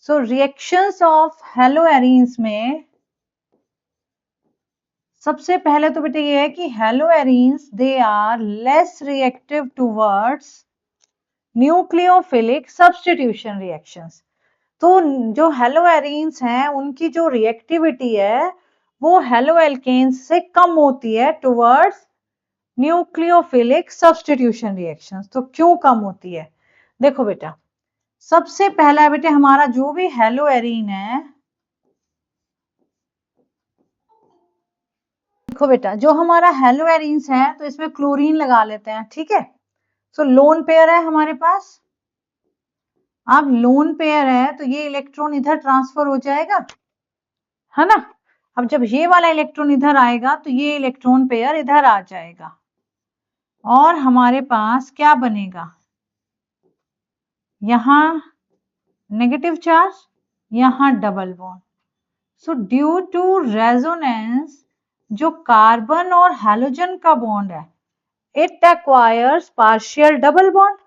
So reactions of haloarenes में सबसे पहले तो बेटा ये है कि haloarenes they are less reactive towards nucleophilic substitution reactions. तो जो हेलोएरीन्स हैं उनकी जो रिएक्टिविटी है वो हेलोएल्केन्स से कम होती है टुवर्ड्स न्यूक्लियोफिलिक सब्स्टिट्यूशन रिएक्शंस। तो क्यों कम होती है? देखो बेटा, सबसे पहला बेटे हमारा जो भी हेलोएरीन है, देखो बेटा जो हमारा हेलोएरीन्स है तो इसमें क्लोरीन लगा लेते हैं, ठीक है। सो लोन पेयर है हमारे पास। अब लोन पेयर है तो ये इलेक्ट्रॉन इधर ट्रांसफर हो जाएगा, है ना। अब जब ये वाला इलेक्ट्रॉन इधर आएगा तो ये इलेक्ट्रॉन पेयर इधर आ जाएगा और हमारे पास क्या बनेगा, यहां नेगेटिव चार्ज, यहां double bond. So due to resonance जो कार्बन और हैलोजन का बॉन्ड है it acquires partial double bond.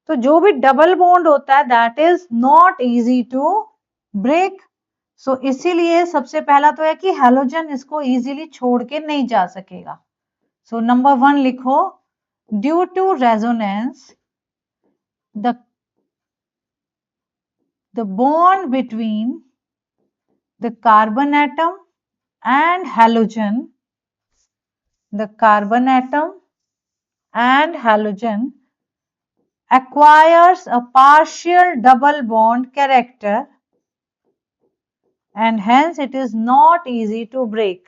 तो जो भी डबल बॉन्ड होता है that is not easy to break. So इसीलिए सबसे पहला तो है कि हैलोजन इसको इजीली छोड़ के नहीं जा सकेगा। सो नंबर 1 लिखो, due to resonance the bond between the carbon atom and halogen, the carbon atom and halogen acquires a partial double bond character and hence it is not easy to break।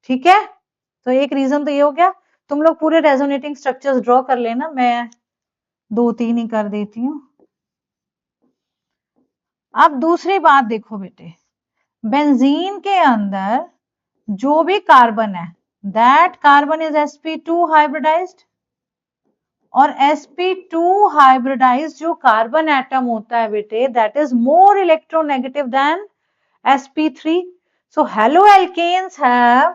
ठीक है, तो एक reason तो ये हो गया। तुम लोग पूरे रेजोनेटिंग स्ट्रक्चर्स ड्रॉ कर लेना, मैं 2-3 ही कर देती हूँ। अब दूसरी बात देखो बेटे, बेंजीन के अंदर जो भी कार्बन है that carbon is sp2 hybridised, और sp2 हाइब्रिडाइज्ड जो कार्बन एटम होता है बेटे that is more electronegative than sp3। So haloalkanes have,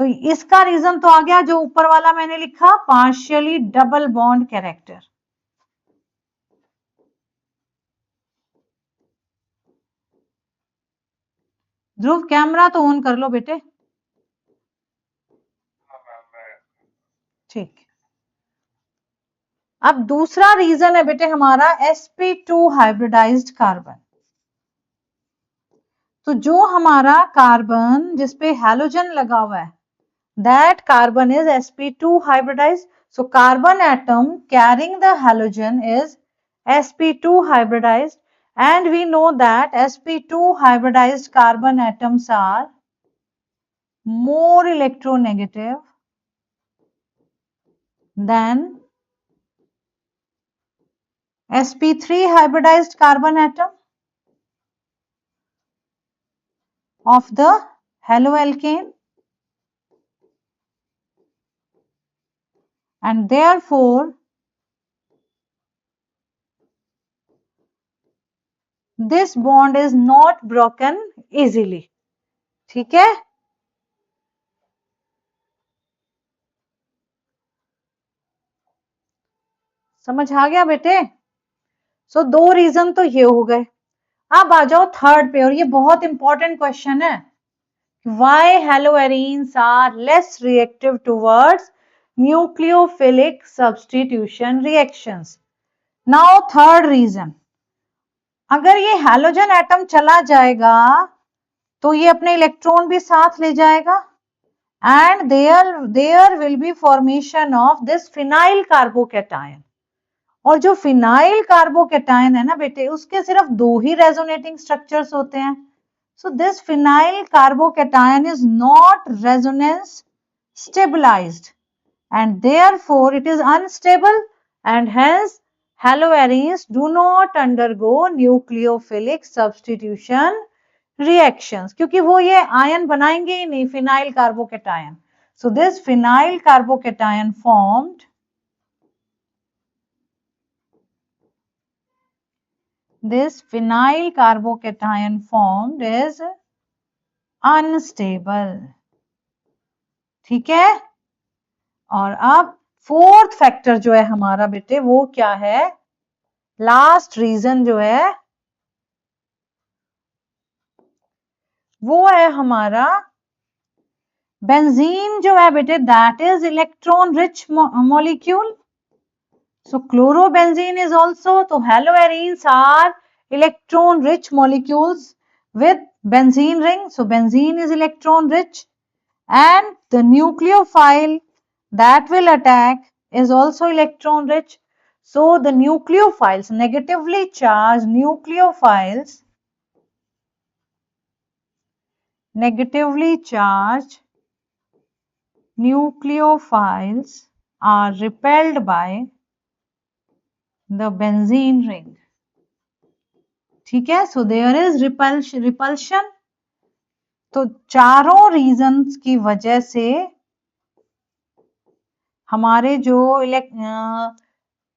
तो इसका रीजन तो आ गया जो ऊपर वाला मैंने लिखा, पार्शियली डबल बॉन्ड कैरेक्टर। ध्रुव कैमरा तो ऑन कर लो बेटे। ठीक, अब दूसरा रीजन है बेटे हमारा sp2 हाइब्रिडाइज्ड कार्बन। तो जो हमारा कार्बन जिसपे हैलोजन लगा हुआ है that carbon is sp2 hybridized, so carbon atom carrying the halogen is sp2 hybridized, and we know that sp2 hybridized carbon atoms are more electronegative than sp3 hybridized carbon atom of the haloalkane, and therefore this bond is not broken easily। ठीक है, समझ आ गया बेटे। सो दो reason तो ये हो गए। अब आ जाओ थर्ड पे, और ये बहुत इंपॉर्टेंट क्वेश्चन है, why haloarenes are less reactive towards nucleophilic substitution reactions। now third reason, अगर ये हैलोजन एटम चला जाएगा तो ये अपने इलेक्ट्रॉन भी साथ ले जाएगा and there will be formation of this phenyl carbocation। और जो फिनाइल कार्बोकेटायन है ना बेटे उसके सिर्फ 2 ही रेजोनेटिंग स्ट्रक्चर्स होते हैं। So this phenyl carbocation is not resonance stabilised and therefore it is unstable and hence haloarenes do not undergo nucleophilic substitution reactions, क्योंकि वो ये आयन बनाएंगे ही नहीं phenyl carbocation. So this phenyl carbocation formed, this phenyl carbocation formed is unstable। ठीक है, और अब fourth factor जो है हमारा बेटे वो क्या है, लास्ट रीजन जो है वो है हमारा बेंजीन जो है बेटे, that is electron rich molecule. So chlorobenzene is also, so haloarenes are electron rich molecules with benzene ring. So benzene is electron rich, and the nucleophile that will attack is also electron rich. So the nucleophiles, negatively charged nucleophiles, are repelled by the benzene ring. ठीक है. So there is repulsion. तो चारों reasons की वजह से हमारे जो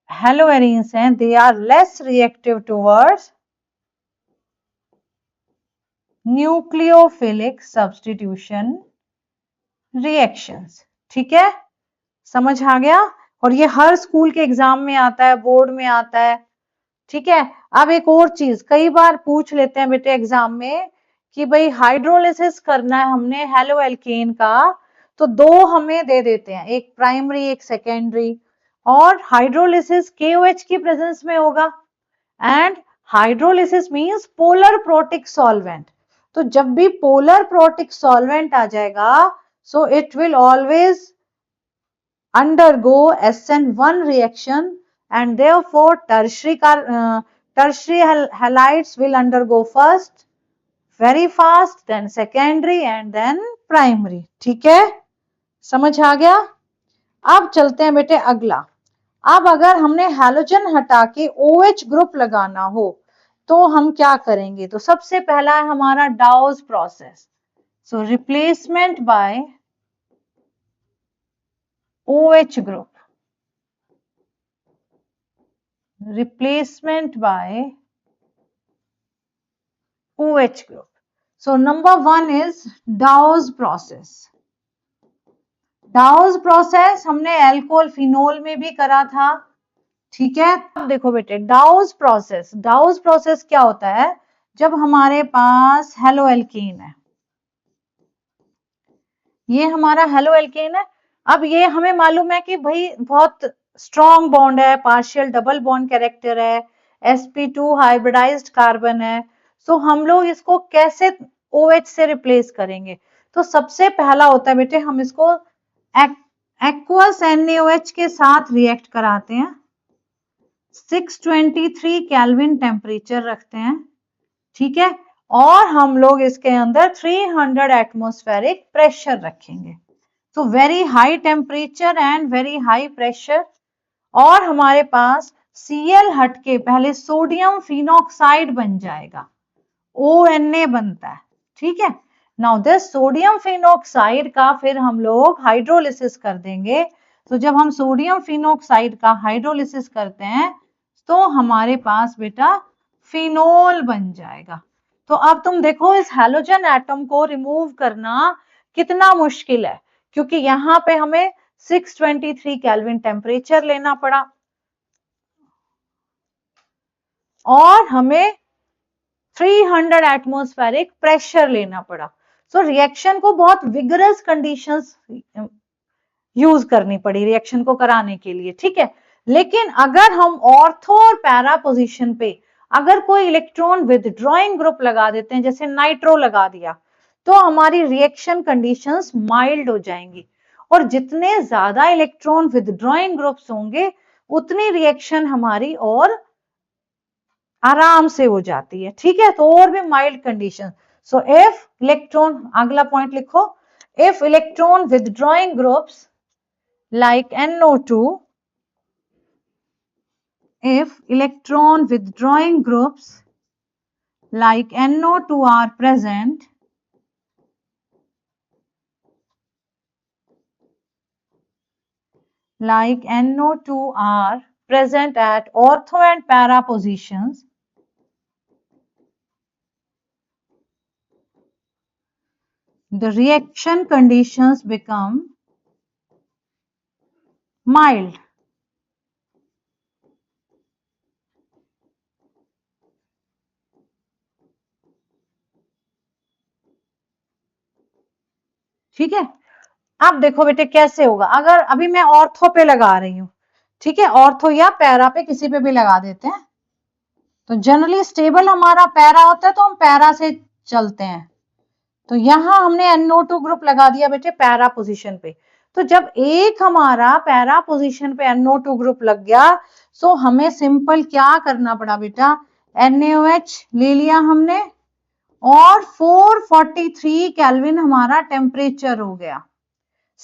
haloarenes हैं, they are less reactive towards nucleophilic substitution reactions. ठीक है, समझ आ गया. और ये हर स्कूल के एग्जाम में आता है, बोर्ड में आता है. ठीक है. अब एक और चीज कई बार पूछ लेते हैं बेटे एग्जाम में कि भाई हाइड्रोलिसिस करना है हमने हेलो एल्केन का, तो दो हमें दे देते हैं, एक प्राइमरी एक सेकेंडरी, और हाइड्रोलिसिस KOH की प्रेजेंस में होगा. And hydrolysis means polar protic solvent. तो जब भी पोलर प्रोटिक सॉल्वेंट आ जाएगा, so it will always undergo SN1 reaction, and therefore tertiary halides will undergo first very fast, then secondary and then primary. ठीक है, समझ आ गया. अब चलते हैं बेटे अगला. अब अगर हमने हैलोजन हटा के OH ग्रुप लगाना हो तो हम क्या करेंगे. तो सबसे पहला है हमारा डाउस process. So replacement bye OH group. Replacement by OH group. So number one is Dawes process. Dawes process हमने अल्कोहल फिनोल में भी करा था. ठीक है. अब देखो बेटे Dawes process क्या होता है. जब हमारे पास हेलो एल्केन है, ये हमारा हेलो एल्केन है. अब ये हमें मालूम है कि भाई बहुत स्ट्रॉन्ग बॉन्ड है, पार्शियल डबल बॉन्ड कैरेक्टर है, sp2 हाइब्रिडाइज्ड कार्बन है. सो हम लोग इसको कैसे OH से रिप्लेस करेंगे. तो सबसे पहला होता है बेटे, हम इसको एक्वस NaOH के साथ रिएक्ट कराते हैं. 623 केल्विन टेम्परेचर रखते हैं. ठीक है. और हम लोग इसके अंदर 300 एटमॉस्फेरिक प्रेशर रखेंगे. तो very high temperature and very high pressure. और हमारे पास Cl हट के पहले सोडियम फिनॉक्साइड बन जाएगा, ONA बनता है. ठीक है. नाउ दिस सोडियम फिनॉक्साइड का फिर हम लोग हाइड्रोलिसिस कर देंगे. तो जब हम सोडियम फिनॉक्साइड का हाइड्रोलिसिस करते हैं तो हमारे पास बेटा फिनोल बन जाएगा. तो अब तुम देखो इस हैलोजन एटम को रिमूव करना कितना मुश्किल है, क्योंकि यहाँ पे हमें 623 केल्विन टेम्परेचर लेना पड़ा और हमें 300 एटमॉस्फेरिक प्रेशर लेना पड़ा. सो रिएक्शन को बहुत विगरस कंडीशंस यूज करनी पड़ी रिएक्शन को कराने के लिए. ठीक है. लेकिन अगर हम ऑर्थो और पैरा पोजीशन पे अगर कोई इलेक्ट्रॉन विदड्रॉइंग ग्रुप लगा देते हैं, जैसे नाइट्रो लगा दिया, तो हमारी रिएक्शन कंडीशंस माइल्ड हो जाएंगी. और जितने ज्यादा इलेक्ट्रॉन विदड्रॉइंग ग्रुप्स होंगे उतनी रिएक्शन हमारी और आराम से हो जाती है. ठीक है. तो और भी mild condition. So if electron, अगला पॉइंट लिखो, if electron withdrawing groups like NO2, if electron withdrawing groups like NO2 are present, at ortho and para positions, the reaction conditions become mild. ठीक है। अब देखो बेटे कैसे होगा, अगर अभी मैं ऑर्थो पे लगा रही हूँ, ठीक है, ऑर्थो या पैरा पे किसी पे भी लगा देते हैं, तो जनरली स्टेबल हमारा पैरा होता है तो हम पैरा से चलते हैं। तो यहां हमने NO2 ग्रुप लगा दिया बेटे पैरा पोजीशन पे। तो जब एक हमारा पैरा पोजीशन पे NO2 ग्रुप लग गया, सो हमें सिंपल क्या करना पड़ा बेटा, NaOH ले लिया हमने और 443 केल्विन हमारा टेम्परेचर हो गया।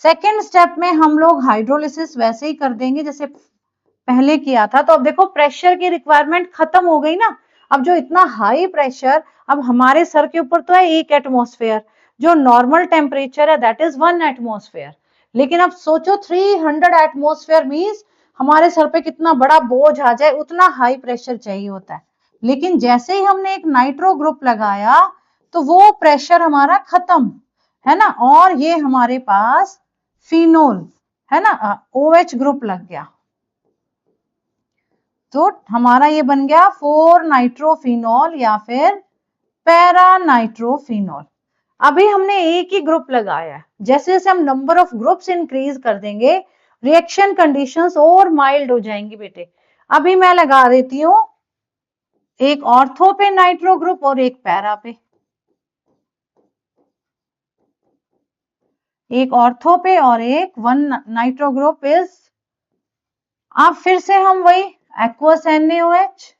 सेकेंड स्टेप में हम लोग हाइड्रोलिसिस वैसे ही कर देंगे जैसे पहले किया था। तो अब देखो प्रेशर की रिक्वायरमेंट खत्म हो गई ना। अब जो इतना हाई प्रेशर, अब हमारे सर के ऊपर तो है 1 एटमॉस्फेयर, जो नॉर्मल टेम्परेचर है दैट इज 1 एटमॉस्फेयर। लेकिन अब सोचो 300 एटमॉस्फेयर मींस हमारे सर पे कितना बड़ा बोझ आ जाए, उतना हाई प्रेशर चाहिए होता है। लेकिन जैसे ही हमने एक नाइट्रो ग्रुप लगाया तो वो प्रेशर हमारा खत्म है ना, और ये हमारे पास फिनोल है ना, OH ग्रुप लग गया। तो हमारा ये बन गया 4 नाइट्रोफिनॉल या फिर पैरा नाइट्रोफिनॉल। अभी हमने एक ही ग्रुप लगाया है, जैसे जैसे हम नंबर ऑफ ग्रुप्स इंक्रीज कर देंगे रिएक्शन कंडीशंस और माइल्ड हो जाएंगी बेटे। अभी मैं लगा देती हूं एक ऑर्थो पे नाइट्रो ग्रुप और एक पैरा पे, एक ऑर्थो पे और एक 1 नाइट्रो ग्रुप इज, अब फिर से हम वही एक्वस NaOH,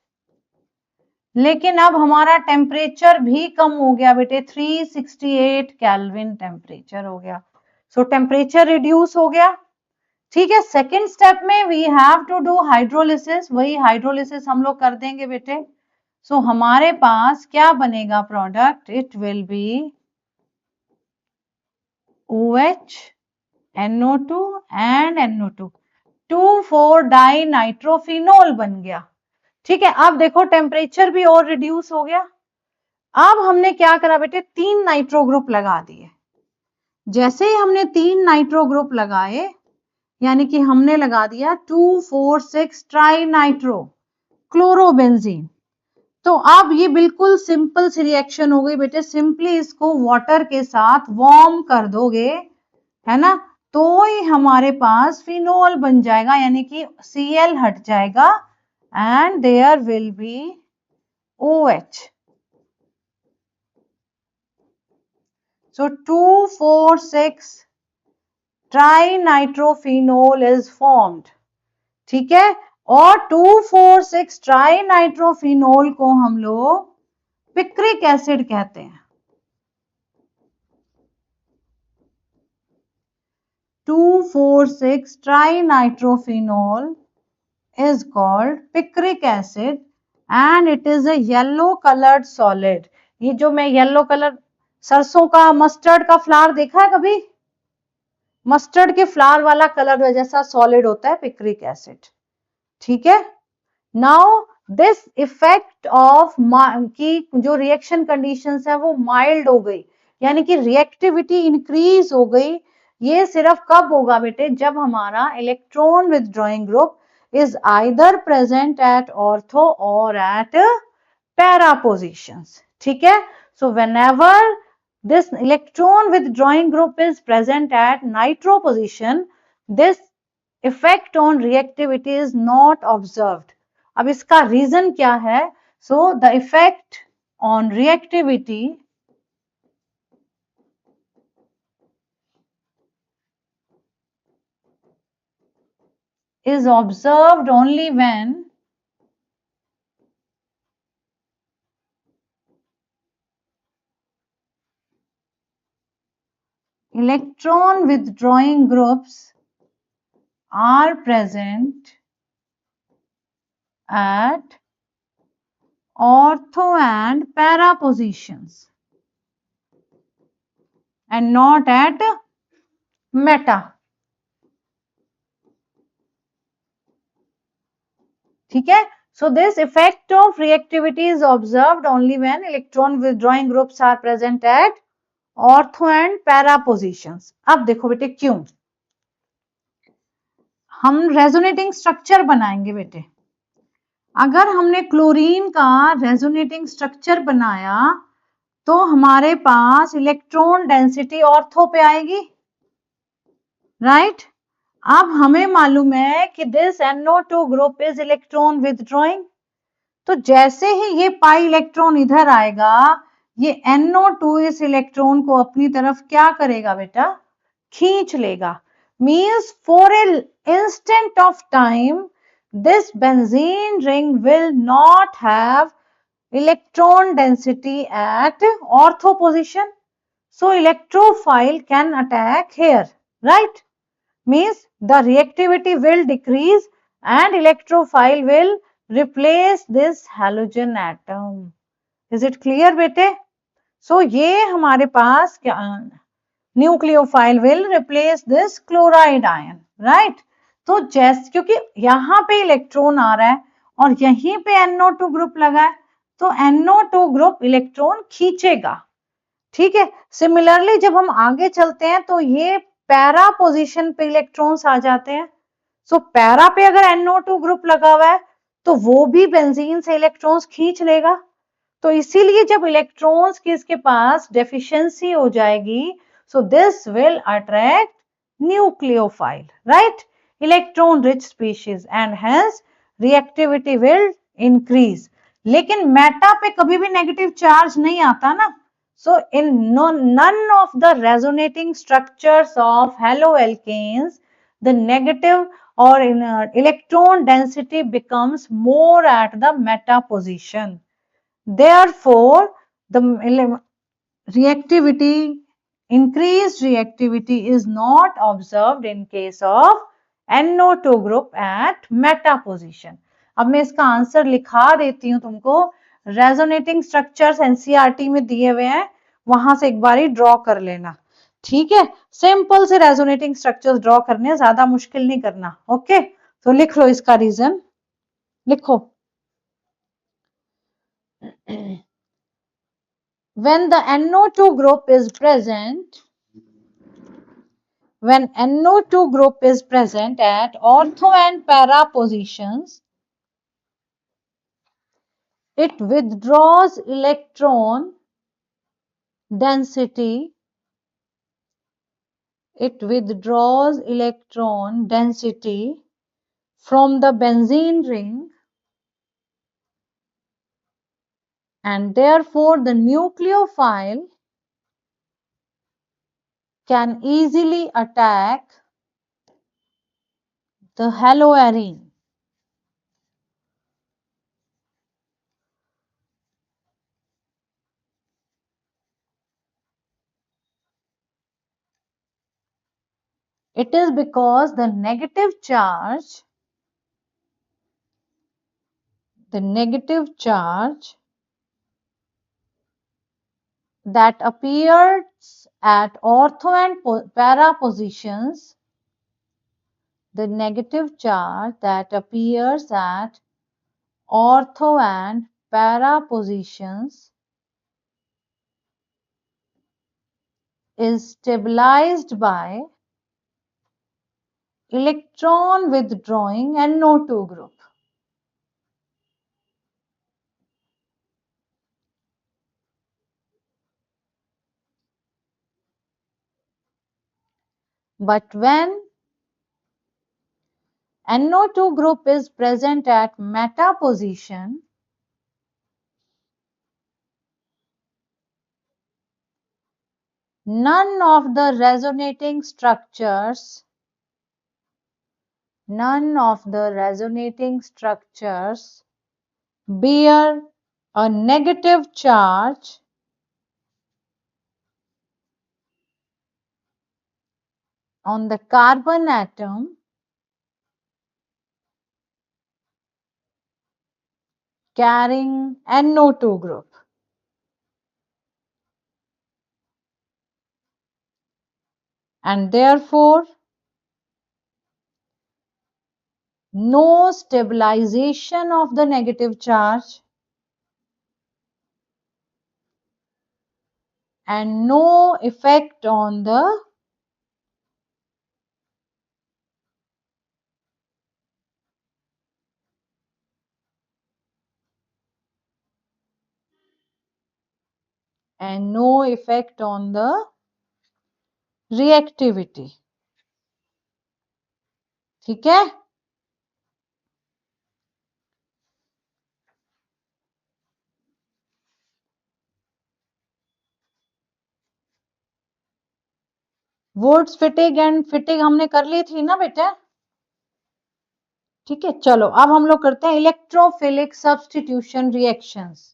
लेकिन अब हमारा टेम्परेचर भी कम हो गया बेटे, 368 केल्विन टेम्परेचर हो गया। सो टेम्परेचर रिड्यूस हो गया। ठीक है, सेकेंड स्टेप में we have to do hydrolysis, वही हाइड्रोलिसिस हम लोग कर देंगे बेटे। सो हमारे पास क्या बनेगा product, it will be OH, NO2 and NO2, 2,4 dinitrophenol बन गया। ठीक है, अब देखो टेम्परेचर भी और रिड्यूस हो गया। अब हमने क्या करा बेटे, 3 नाइट्रो ग्रुप लगा दिए। जैसे ही हमने 3 नाइट्रो ग्रुप लगाए, यानी कि हमने लगा दिया 2,4,6 ट्राई नाइट्रो क्लोरोबेंजीन, तो अब ये बिल्कुल सिंपल सी रिएक्शन हो गई बेटे। सिंपली इसको वाटर के साथ वार्म कर दोगे है ना, तो ही हमारे पास फिनोल बन जाएगा, यानी कि Cl हट जाएगा and there will be OH. So 2,4,6 trinitrophenol is formed. ठीक है, और 2,4,6 ट्राइनाइट्रोफिनोल को हम लोग पिक्रिक एसिड कहते हैं। 2,4,6 trinitrophenol is called picric acid and it is a yellow colored solid. ये जो मैं येलो कलर, सरसों का मस्टर्ड का फ्लावर देखा है कभी, मस्टर्ड के फ्लावर वाला कलर जैसा सॉलिड होता है पिक्रिक एसिड। ठीक है, नाउ दिस इफेक्ट ऑफ की जो रिएक्शन कंडीशंस है वो माइल्ड हो गई, यानी कि रिएक्टिविटी इंक्रीज हो गई। ये सिर्फ कब होगा बेटे, जब हमारा electron withdrawing group is either present at ortho or at para positions. ठीक है, so whenever this electron withdrawing group is present at nitro position, this effect on reactivity is not observed. अब इसका रीजन क्या है, so the effect on reactivity is observed only when electron withdrawing groups are present at ortho and para positions and not at meta. ठीक है, so this effect of reactivity is observed only when electron withdrawing groups are present at ortho and para positions. अब देखो बेटे क्यों, हम resonating structure बनाएंगे बेटे। अगर हमने क्लोरीन का रेजोनेटिंग स्ट्रक्चर बनाया तो हमारे पास इलेक्ट्रॉन डेंसिटी ऑर्थो पे आएगी, राइट। अब हमें मालूम है कि this NO2 group is electron withdrawing, तो जैसे ही ये पाई इलेक्ट्रॉन इधर आएगा, ये NO2 इस इलेक्ट्रॉन को अपनी तरफ क्या करेगा बेटा, खींच लेगा। Means for a instant of time this benzene ring will not have electron density at ortho position, so electrophile can attack here, right? Means the reactivity will decrease and electrophile will replace this halogen atom. Is it clear बेटे? So ये हमारे पास क्या, nucleophile will replace this chloride ion, right. तो जैसे क्योंकि यहाँ पे इलेक्ट्रॉन आ रहा है और यहीं पे NO2 ग्रुप लगा है, तो NO2 ग्रुप इलेक्ट्रॉन खींचेगा, ठीक है। सिमिलरली जब हम आगे चलते हैं तो ये पैरा पोजीशन पे इलेक्ट्रॉन्स आ जाते हैं। सो पैरा पे अगर NO2 ग्रुप लगा हुआ है तो वो भी बेंजीन से इलेक्ट्रॉन्स खींच लेगा। तो इसीलिए जब इलेक्ट्रॉन्स की इसके पास डेफिशिएंसी हो जाएगी, so this will attract nucleophile, right, electron rich species, and hence reactivity will increase. लेकिन मेटा पे कभी भी नेगेटिव चार्ज नहीं आता ना, so in none of the resonating structures of haloalkanes the negative or electron density becomes more at the meta position. Therefore, the reactivity, increased reactivity is not observed in case of NO2 group at meta position. अब मैं इसका answer लिखा देती हूँ तुमको। Resonating structures NCERT में दिए हुए हैं, वहां से एक बारी ड्रॉ कर लेना, ठीक है। सिंपल से रेजोनेटिंग स्ट्रक्चर्स ड्रॉ करने, ज्यादा मुश्किल नहीं करना, ओके। तो लिख लो इसका रीजन, लिखो। When the NO2 group is present, when NO2 group is present at ortho and para positions, it withdraws electron density, it withdraws electron density from the benzene ring, and therefore the nucleophile can easily attack the haloarine. It is because the negative charge that appears at ortho and para positions, the negative charge that appears at ortho and para positions is stabilized by electron withdrawing NO2 group. But when NO2 group is present at meta position, none of the resonating structures bear a negative charge on the carbon atom carrying NO2 group. And therefore, no stabilization of the negative charge and no effect on the and no effect on the reactivity. ठीक है, woods fitting and fitting हमने कर ली थी ना बेटा। ठीक है, चलो अब हम लोग करते हैं electrophilic substitution reactions.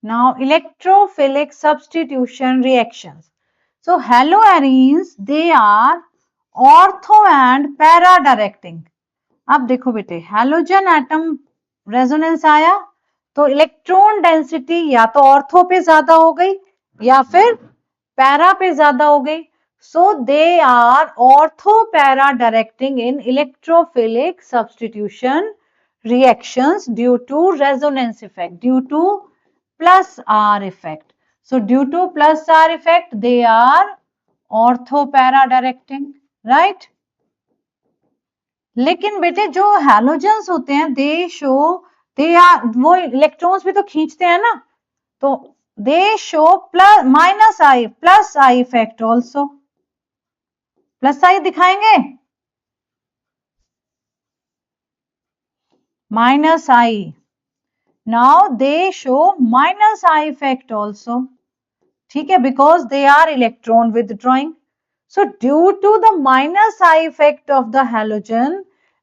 Now, electrophilic substitution reactions. So, haloarenes, they are ortho and para directing. अब देखो बेटे, हैलोजन एटम रेजोनेंस आया तो इलेक्ट्रॉन डेंसिटी या तो ऑर्थो पे ज्यादा हो गई या फिर पैरा पे ज्यादा हो गई. So they are ortho para directing in electrophilic substitution reactions due to resonance effect, due to plus R effect. So due to plus R effect, they are ortho para directing, right? लेकिन बेटे जो halogens होते हैं they show they are वो electrons भी तो खींचते हैं ना, तो they show plus minus I plus I effect also. Plus I दिखाएंगे, minus I. Now they show minus I effect also. ठीक है, because they are electron withdrawing. So due to the minus I effect of the halogen,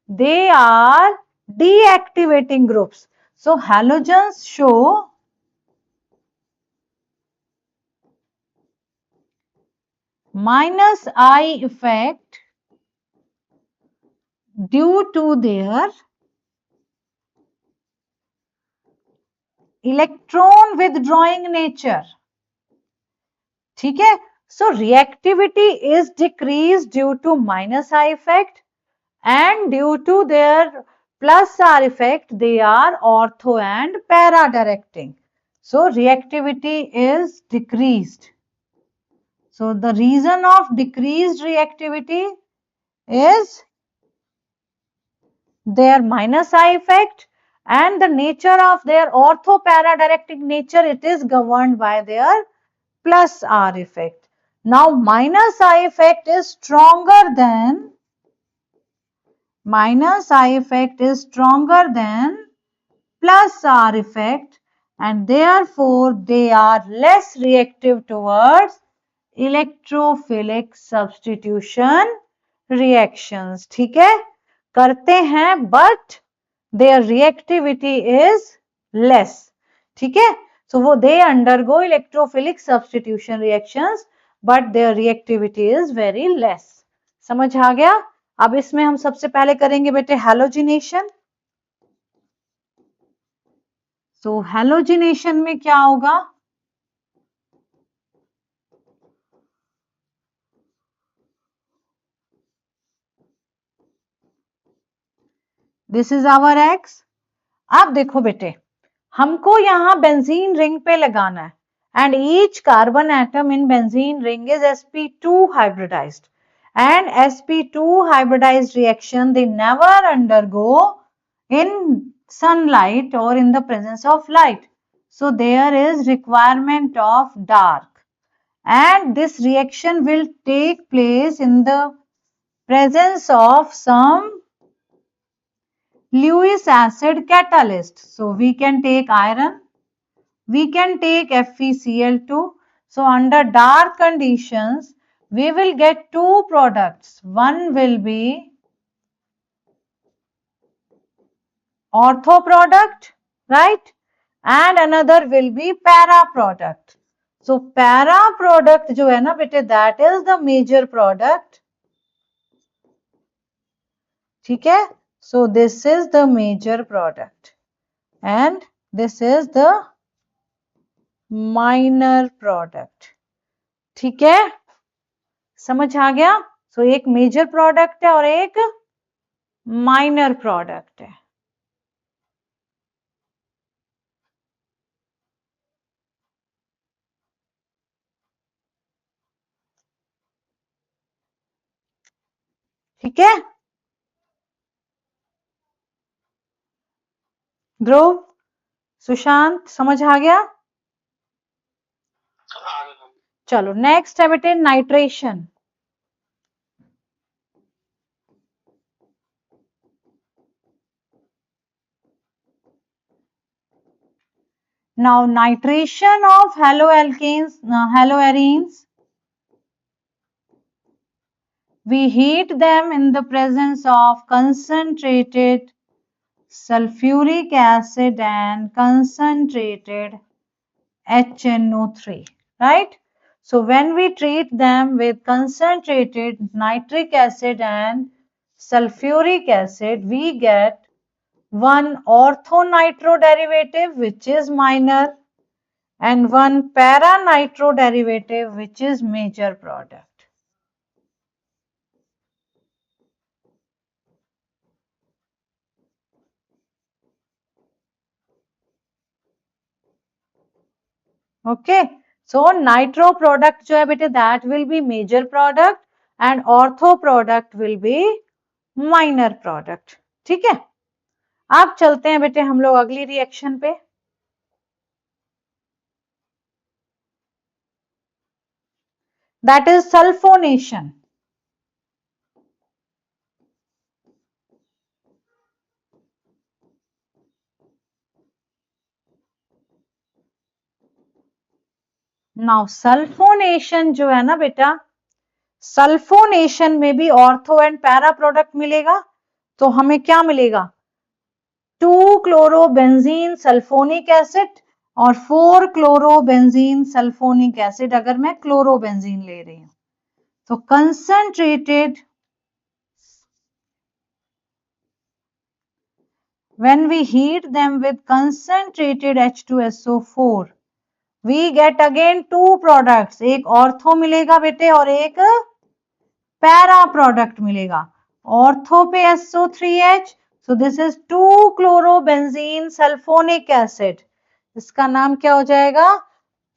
they are deactivating groups. So halogens show minus I effect due to their electron withdrawing nature. ठीक है, so reactivity is decreased due to minus I effect, and due to their plus R effect, they are ortho and para directing. So reactivity is decreased. So the reason of decreased reactivity is their minus I effect, and the nature of their ortho para directing nature, it is governed by their plus R effect. Now minus I effect is stronger than plus R effect, and therefore they are less reactive towards electrophilic substitution reactions. ठीक है, करते हैं but their reactivity is less. ठीक है, so वो they undergo electrophilic substitution reactions but their reactivity is very less. समझ आ गया? अब इसमें हम सबसे पहले करेंगे बेटे हैलोजिनेशन. सो हैलोजिनेशन में क्या होगा? This is our X. अब देखो बेटे, हमको यहां बेंजीन रिंग पे लगाना है, and each carbon atom in benzene ring is sp2 hybridized, and sp2 hybridized reaction they never undergo in sunlight or in the presence of light. So there is requirement of dark, and this reaction will take place in the presence of some Lewis acid catalyst. So we can take iron, we can take FeCl2. So under dark conditions, we will get two products. One will be ortho product, right? And another will be para product. So para product जो है ना बेटे, that is the major product. ठीक है, so this is the major product. and this is the minor product. ठीक है, समझ आ गया? सो एक मेजर प्रोडक्ट है और एक माइनर प्रोडक्ट है. ठीक है, ध्रुव, सुशांत, समझ आ गया? चलो नेक्स्ट है बेटे nitration. Now nitration of haloalkanes, haloarenes, we heat them in the presence of concentrated sulfuric acid and concentrated HNO3, right? So when we treat them with concentrated nitric acid and sulfuric acid, we get one orthonitro derivative which is minor and one para-nitro derivative which is major product. Okay, so nitro product जो है बेटे that will be major product and ortho product will be minor product. ठीक है, अब चलते हैं बेटे हम लोग अगली रिएक्शन पे. That is sulfonation. Now sulfonation जो है ना बेटा, सल्फोनेशन में भी ऑर्थो एंड पैरा प्रोडक्ट मिलेगा. तो हमें क्या मिलेगा? 2-क्लोरोबेंजीन सल्फोनिक एसिड और 4-क्लोरोबेंजीन सल्फोनिक एसिड अगर मैं क्लोरोबेंजीन ले रही हूं तो concentrated when we heat them with concentrated H2SO4 we get again two products. एक ऑर्थो मिलेगा बेटे और एक पैरा प्रोडक्ट मिलेगा. ऑर्थो पे SO3H, so this is two chlorobenzene sulphonic acid. इसका नाम क्या हो जाएगा?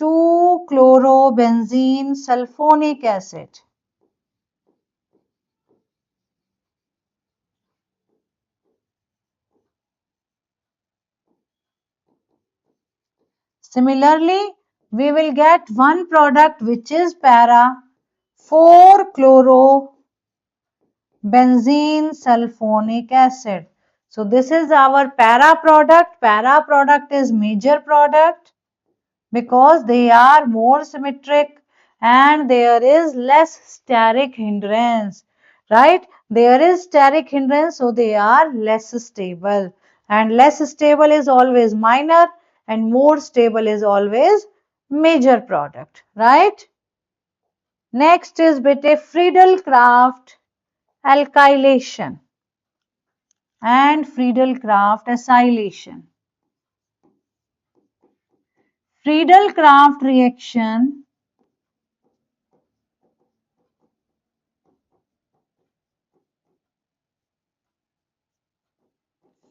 Two chlorobenzene sulphonic acid. Similarly, we will get one product which is para 4-chlorobenzene sulfonic acid. So this is our para product. Para product is major product because they are more symmetric and there is less steric hindrance, right? There is steric hindrance, so they are less stable, and less stable is always minor and more stable is always major product, right? Next is bete Friedel-Crafts alkylation and Friedel-Crafts acylation. Friedel-Crafts reaction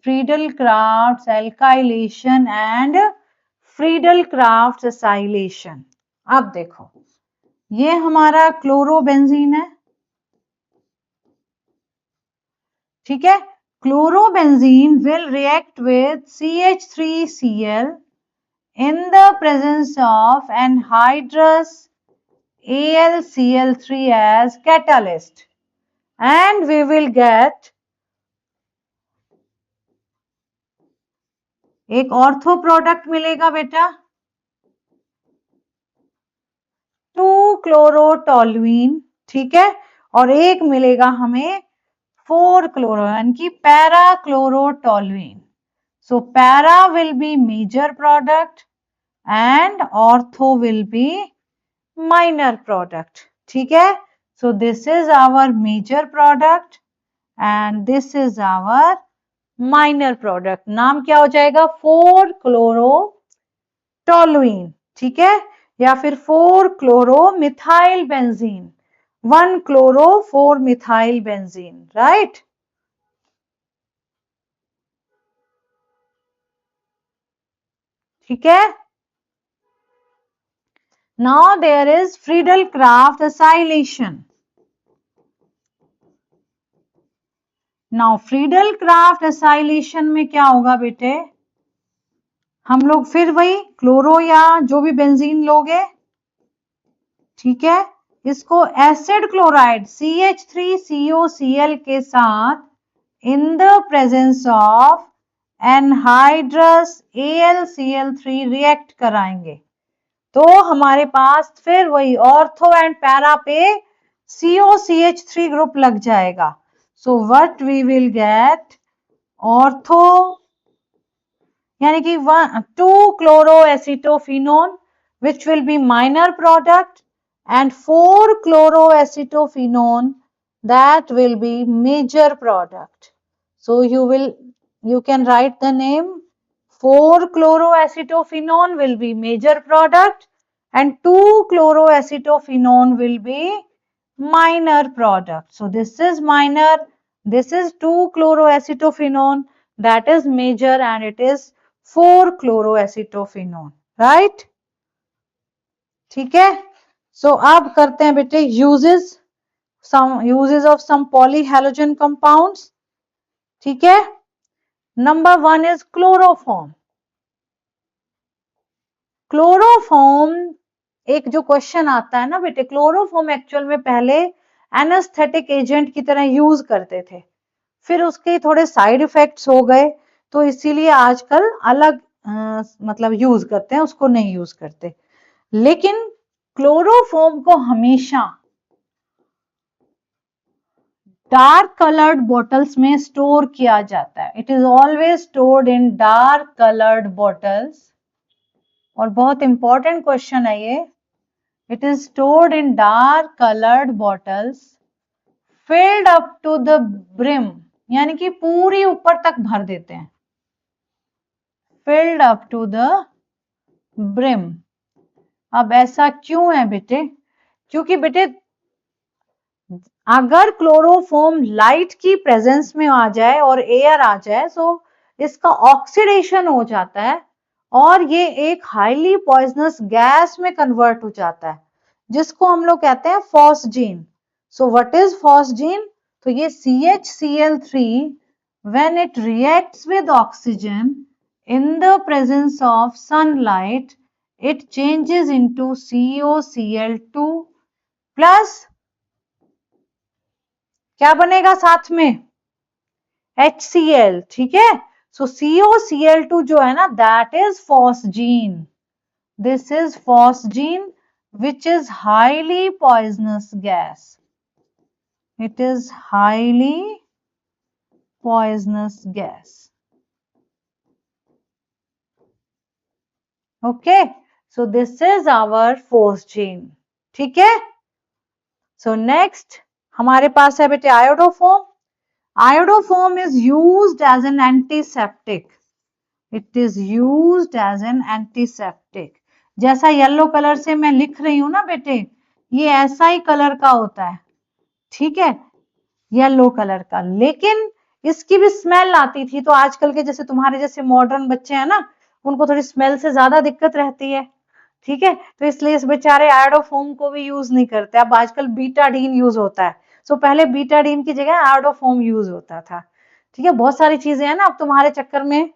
Friedel-Crafts alkylation and Friedel-Crafts acylation. अब देखो ये हमारा chlorobenzene है. ठीक है, chlorobenzene will react with CH3Cl in the presence of anhydrous AlCl3 as catalyst and we will get एक ortho product मिलेगा बेटा 2-क्लोरोटोलुइन. ठीक है, और एक मिलेगा हमें 4-क्लोरो यानी कि para chlorotoluene. So para will be major product and ortho will be minor product. ठीक है, so this is our major product and this is our minor product, नाम क्या हो जाएगा 4 क्लोरोटोलुइन, ठीक है, या फिर 4 chloro methyl benzene, 1 chloro 4 methyl benzene, right. ठीक है, now there is Friedel Craft acylation. Now Friedel Craft acylation में क्या होगा बेटे, हम लोग फिर वही क्लोरो या जो भी बेंजीन लोगे, ठीक है, इसको एसिड क्लोराइड CH3COCl के साथ इन the presence of anhydrous AlCl3 react कराएंगे, तो हमारे पास फिर वही ऑर्थो एंड पैरा पे COCH3 ग्रुप लग जाएगा। So what we will get, ortho यानी कि 2 chloroacetophenone which will be minor product and 4 chloroacetophenone that will be major product. So you can write the name 4 chloroacetophenone will be major product and 2 chloroacetophenone will be minor product. So this is minor, this is 2 chloroacetophenone, that is major, and it is 4 chloroacetophenone, right? ठीक है, सो अब करते हैं बेटे uses of some polyhalogen compounds, ठीक है। Number 1 is chloroform. Chloroform एक जो क्वेश्चन आता है ना बेटे, क्लोरोफॉर्म एक्चुअल में पहले एनेस्थेटिक एजेंट की तरह यूज करते थे, फिर उसके थोड़े साइड इफेक्ट्स हो गए, तो इसीलिए आजकल अलग मतलब यूज करते हैं, उसको नहीं यूज करते। लेकिन क्लोरोफॉर्म को हमेशा डार्क कलर्ड बॉटल्स में स्टोर किया जाता है, it is always stored in dark coloured bottles. और बहुत इंपॉर्टेंट क्वेश्चन है ये, it is stored in dark coloured bottles filled up to the brim, यानी कि पूरी ऊपर तक भर देते हैं, filled up to the brim. अब ऐसा क्यों है बेटे, क्योंकि बेटे अगर क्लोरोफॉर्म लाइट की प्रेजेंस में आ जाए और एयर आ जाए तो इसका ऑक्सीडेशन हो जाता है और ये एक हाईली पॉइजनस गैस में कन्वर्ट हो जाता है, जिसको हम लोग कहते हैं phosgene. So what is phosgene, तो ये CHCl3 when it reacts with oxygen in the presence of sunlight it changes into COCl2 plus क्या बनेगा साथ में HCl, ठीक है। सो COCl2 जो है ना that is phosgene, this is phosgene which is highly poisonous gas, it is highly poisonous gas, okay. So this is our phosgene, ठीक है। सो नेक्स्ट हमारे पास है बेटे iodoform. Iodoform is used as an antiseptic. It is used as an antiseptic. जैसा yellow colour से मैं लिख रही हूं ना बेटे, ये ऐसा ही कलर का होता है, ठीक है, येलो कलर का। लेकिन इसकी भी स्मेल आती थी, तो आजकल के जैसे तुम्हारे जैसे मॉडर्न बच्चे हैं ना, उनको थोड़ी स्मेल से ज्यादा दिक्कत रहती है, ठीक है, तो इसलिए इस बेचारे आयोडोफोम को भी यूज नहीं करते। अब आजकल बीटाडीन यूज होता है, सो पहले बीटाडीन की जगह आयोडोफोम यूज होता था, ठीक है। बहुत सारी चीजें हैं ना अब तुम्हारे चक्कर में,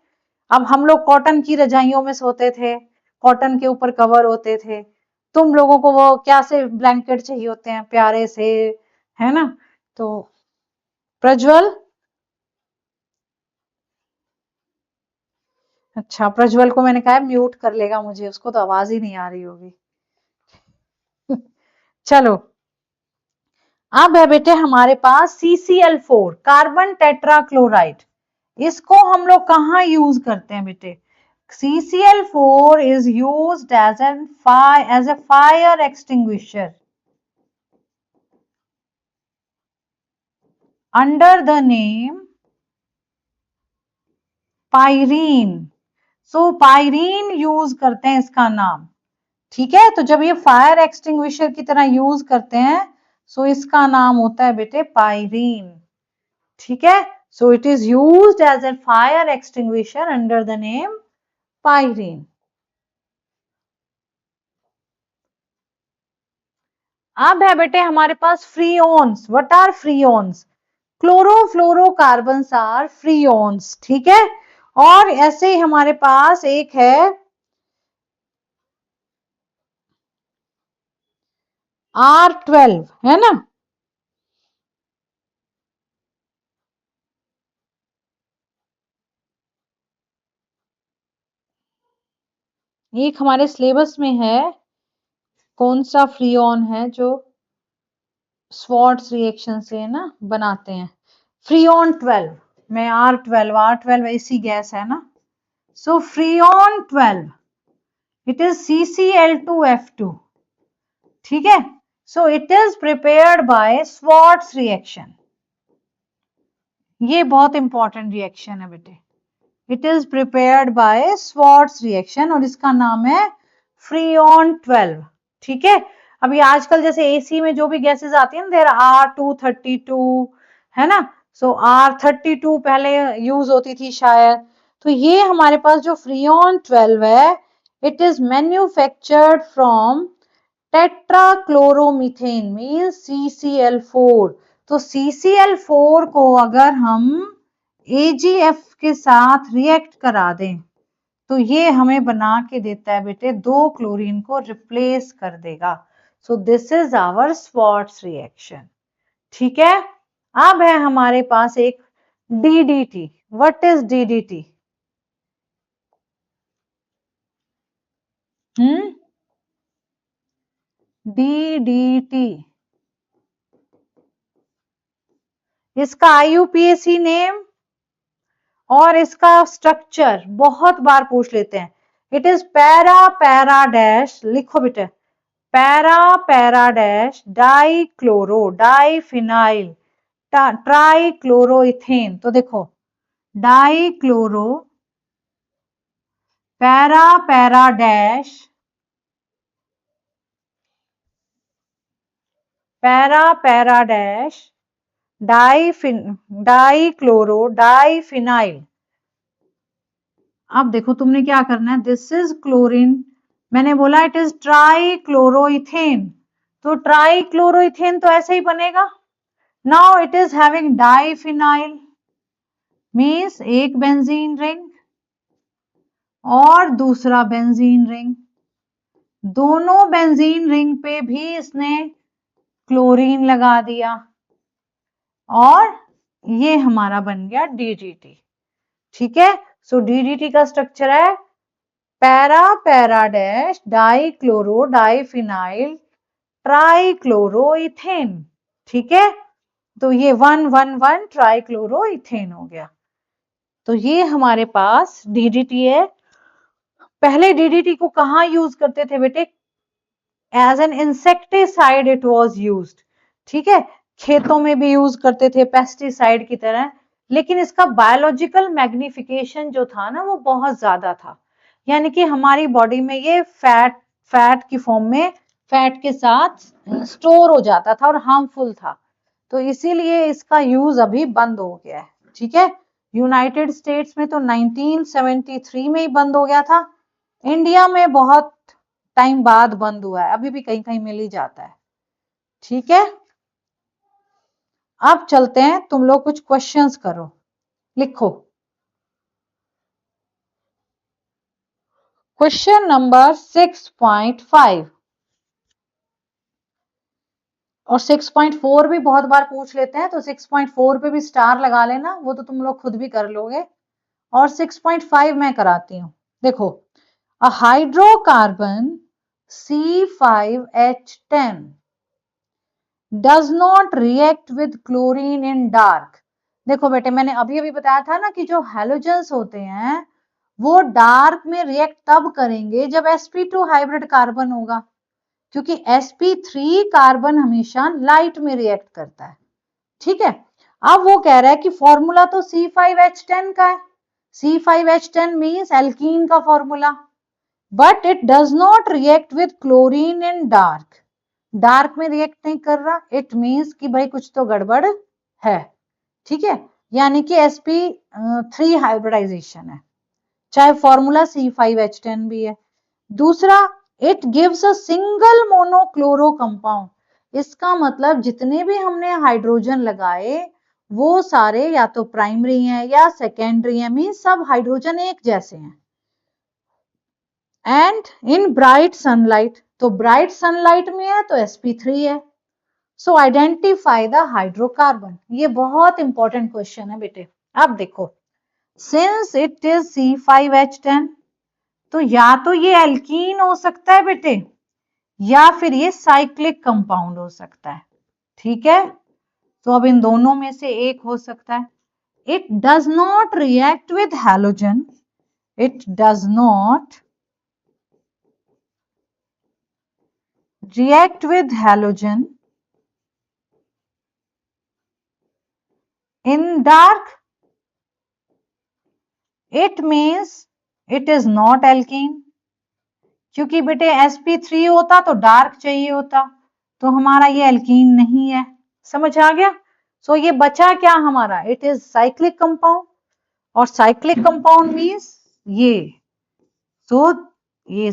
अब हम लोग कॉटन की रजाइयों में सोते थे, कॉटन के ऊपर कवर होते थे, तुम लोगों को वो क्या से ब्लैंकेट चाहिए होते हैं प्यारे से, है ना। तो प्रज्वल, अच्छा प्रज्वल को मैंने कहा म्यूट कर लेगा, मुझे उसको तो आवाज ही नहीं आ रही होगी। चलो अब है बेटे हमारे पास CCl4 कार्बन टेट्राक्लोराइड, इसको हम लोग कहाँ यूज करते हैं बेटे, CCl4 is used as a fire extinguisher under the name pyrene. So pyrene use करते हैं इसका नाम, ठीक है। तो जब ये फायर एक्सटिंग्विशर की तरह यूज करते हैं, सो इसका नाम होता है बेटे पायरीन, ठीक है। So it is used as a fire extinguisher under the name pyrene. अब है बेटे हमारे पास freons. What are freons? Chlorofluorocarbons are freons, ठीक है। और ऐसे ही हमारे पास एक है R12, है ना। एक हमारे सिलेबस में है, कौन सा फ्रीऑन है जो स्वार्ट्स रिएक्शन से ना बनाते हैं, फ्रीऑन 12 में R12 ऐसी गैस है ना। सो फ्रीऑन 12 इट इज CCl2F2, ठीक है। So it is prepared by Swarts reaction. ये बहुत इंपॉर्टेंट रिएक्शन है बेटे। It is prepared by Swarts reaction और इसका नाम है फ्रीऑन 12, ठीक है। अभी आजकल जैसे एसी में जो भी गैसेस आती है ना, देयर R232, है ना। सो R32 पहले यूज होती थी शायद। तो ये हमारे पास जो फ्रीऑन 12 है, it is manufactured from tetrachloromethane means CCl4। तो CCl4 को अगर हम AgF के साथ रिएक्ट करा दें, तो ये हमें बना के देता है बेटे 2 क्लोरीन को रिप्लेस कर देगा। So this is our Swarts reaction, ठीक है। अब है हमारे पास एक DDT। व्हाट इज DDT? DDT, इसका IUPAC नेम और इसका स्ट्रक्चर बहुत बार पूछ लेते हैं। It is para para dash, लिखो बेटे, para para dash dichloro diphenyl trichloroethane. तो देखो dichloro para para dash para para dash dichloro diphenyl. अब देखो तुमने क्या करना है, दिस इज क्लोरीन, मैंने बोला इट इज ट्राइक्लोरोइथेन, तो ट्राइक्लोरोइथेन तो ऐसे ही बनेगा। Now it is having diphenyl means एक बेंजीन रिंग और दूसरा बेंजीन रिंग, दोनों बेंजीन रिंग पे भी इसने क्लोरीन लगा दिया और ये हमारा बन गया DDT, ठीक है। सो DDT का स्ट्रक्चर है para para dash dichloro diphenyl trichloroethane, ठीक है। तो ये 111 ट्राइक्लोरोइथेन हो गया। तो ये हमारे पास DDT है। पहले DDT को कहाँ यूज करते थे बेटे? As an insecticide it was used, ठीक है। खेतों में भी यूज करते थे पेस्टिसाइड की तरह, लेकिन इसका बायोलॉजिकल मैग्निफिकेशन जो था ना वो बहुत ज्यादा था, यानी कि हमारी बॉडी में ये फैट की फॉर्म में फैट के साथ स्टोर हो जाता था और हार्मफुल था। तो इसीलिए इसका यूज अभी बंद हो गया है, ठीक है। यूनाइटेड स्टेट्स में तो 1973 में ही बंद हो गया था। इंडिया में बहुत टाइम बाद बंद हुआ है, अभी भी कहीं कहीं मिल ही जाता है, ठीक है। अब चलते हैं, तुम लोग कुछ क्वेश्चंस करो, लिखो। क्वेश्चन नंबर 6.5 और 6.4 भी बहुत बार पूछ लेते हैं, तो 6.4 पे भी स्टार लगा लेना, वो तो तुम लोग खुद भी कर लोगे। और 6.5 मैं कराती हूँ। देखो, a hydrocarbon C5H10 does not react with chlorine in dark. देखो बेटे, मैंने अभी अभी बताया था ना कि जो हैलोजेंस होते हैं वो डार्क में रिएक्ट तब करेंगे जब sp2 हाइब्रिड कार्बन होगा, क्योंकि sp3 कार्बन हमेशा लाइट में रिएक्ट करता है, ठीक है। अब वो कह रहा है कि फॉर्मूला तो C5H10 का है, C5H10 means alkene का formula, but it does not react with chlorine in dark, dark में रिएक्ट नहीं कर रहा, इट मीन्स कि भाई कुछ तो गड़बड़ है, ठीक है, यानी कि sp3 हाइब्रिडाइजेशन है, चाहे फॉर्मूला C5H10 भी है। दूसरा, it gives a single monochloro compound, इसका मतलब जितने भी हमने हाइड्रोजन लगाए वो सारे या तो प्राइमरी हैं या सेकेंडरी हैं, मीन सब हाइड्रोजन एक जैसे हैं। एंड इन ब्राइट सनलाइट, तो ब्राइट सनलाइट में है तो sp3 है। सो आइडेंटिफाई द हाइड्रोकार्बन, ये बहुत इंपॉर्टेंट क्वेश्चन है बेटे। अब देखो, सिंस इट इज C5H10, तो या तो ये एल्कीन हो सकता है बेटे, या फिर ये साइक्लिक कंपाउंड हो सकता है, ठीक है, तो अब इन दोनों में से एक हो सकता है। It does not react with halogen, it does not react with halogen in dark, it means it is not alkene, क्योंकि बेटे sp3 होता तो डार्क चाहिए होता, तो हमारा ये एल्कीन नहीं है, समझ आ गया। सो ये बचा क्या हमारा, इट इज साइक्लिक कंपाउंड, और साइक्लिक कंपाउंड मीन्स ये, सो ये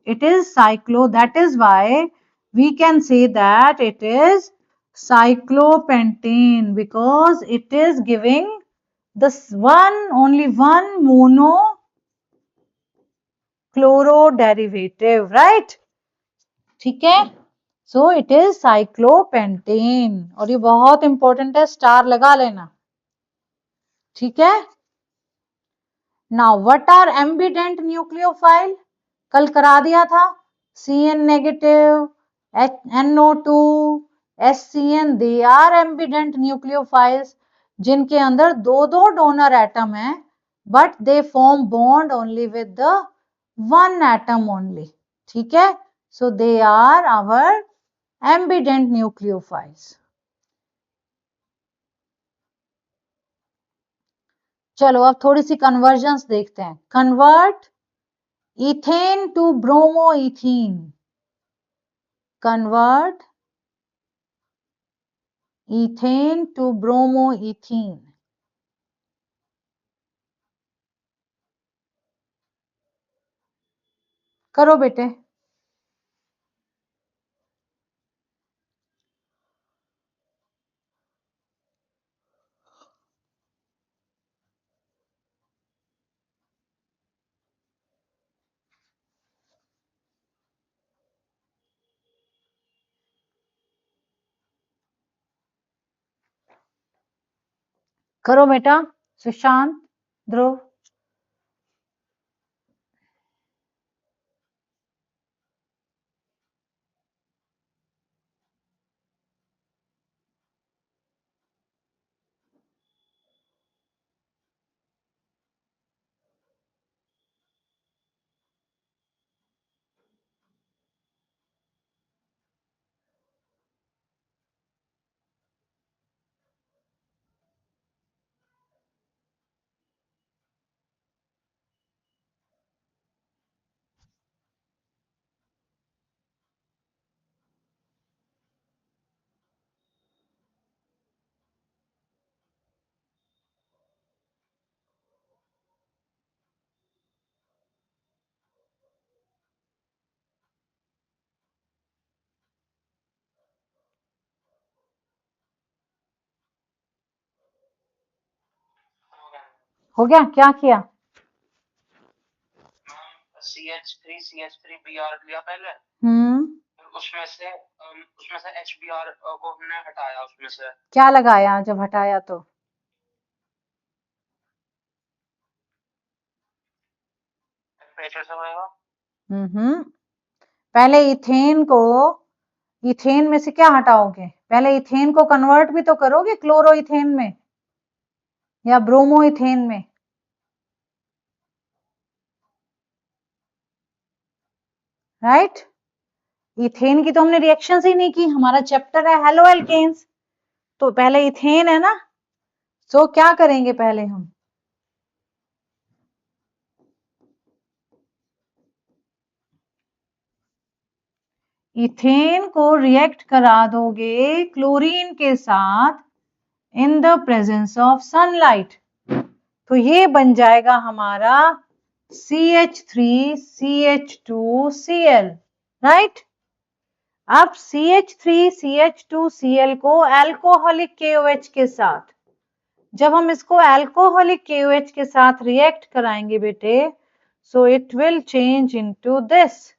it is cyclo, that is why we can say that it is cyclopentane, because it is giving this only one monochloro derivative, right? ठीक है, so it is cyclopentane, और ये बहुत important है, star लगा लेना, ठीक है। now what are ambident nucleophile, कल करा दिया था, Cn negative, NO2, SCN, they are ambident nucleophiles, जिनके अंदर दो दो डोनर एटम है, but they form bond only with the one atom only, ठीक है, so they are our ambident nucleophiles। चलो अब थोड़ी सी कन्वर्जन्स देखते हैं। Convert ethane to bromoethene, convert ethane to bromoethene, करो बेटे। करो बेटा, सुशांत, ध्रुव। हो गया, क्या किया? CH3Br लिया पहले, उसमें से HBr को हमने हटाया, उसमें से क्या लगाया जब हटाया तो? टेम्परेचर से होएगा। पहले इथेन में से क्या हटाओगे? पहले इथेन को कन्वर्ट भी तो करोगे क्लोरोइथेन में या ब्रोमोइथेन में, राइट? इथेन की तो हमने रिएक्शन ही नहीं की, हमारा चैप्टर है हेलो एल्केन्स, तो पहले इथेन है ना, तो क्या करेंगे पहले हम, इथेन को रिएक्ट करा दोगे क्लोरीन के साथ इन द प्रेजेंस ऑफ सनलाइट, तो ये बन जाएगा हमारा CH3CH2Cl, राइट। अब CH3CH2Cl को अल्कोहलिक KOH के साथ, जब हम इसको अल्कोहलिक KOH के साथ रिएक्ट कराएंगे बेटे, so it will change into this,